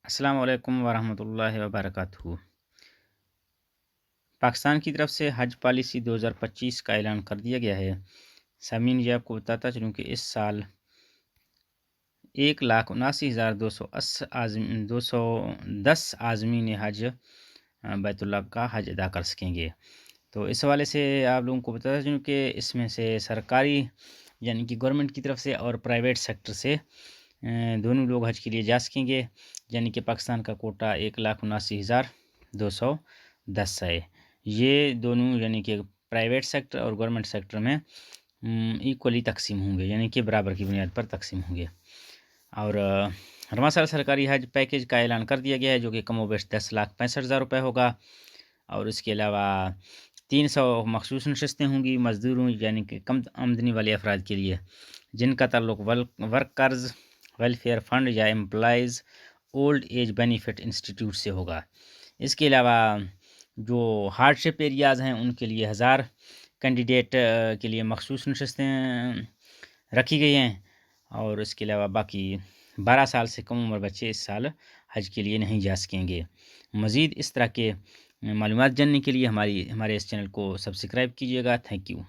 السلام علیکم ورحمۃ اللہ وبرکاتہ۔ پاکستان کی طرف سے حج پالیسی 2025 کا اعلان کر دیا گیا ہے۔ سامعین، یہ آپ کو بتاتا چلوں کہ اس سال 1,79,210 عازمین حج بیت اللہ کا حج ادا کر سکیں گے۔ تو اس حوالے سے آپ لوگوں کو بتاتا چلوں کہ اس میں سے سرکاری یعنی کہ گورنمنٹ کی طرف سے اور پرائیویٹ سیکٹر سے دونوں لوگ حج کے لیے جا سکیں گے، یعنی کہ پاکستان کا کوٹا 1,79,210 ہے۔ یہ دونوں یعنی کہ پرائیویٹ سیکٹر اور گورنمنٹ سیکٹر میں ایکولی تقسیم ہوں گے، یعنی کہ برابر کی بنیاد پر تقسیم ہوں گے۔ اور رواں سال سرکاری حج پیکیج کا اعلان کر دیا گیا ہے، جو کہ کم و بیش 10,65,000 روپے ہوگا، اور اس کے علاوہ 300 مخصوص نشستیں ہوں گی مزدوروں یعنی کہ کم آمدنی والے افراد کے لیے، جن کا تعلق ورکرز ویلفیئر فنڈ یا employees old age benefit institute سے ہوگا۔ اس کے علاوہ جو ہارڈ شپ ایریاز ہیں ان کے لیے 1000 کینڈیڈیٹ کے لیے مخصوص نشستیں رکھی گئی ہیں، اور اس کے علاوہ باقی 12 سال سے کم عمر بچے اس سال حج کے لیے نہیں جا سکیں گے۔ مزید اس طرح کے معلومات جاننے کے لیے ہمارے اس چینل کو سبسکرائب کیجیے گا۔ Thank you.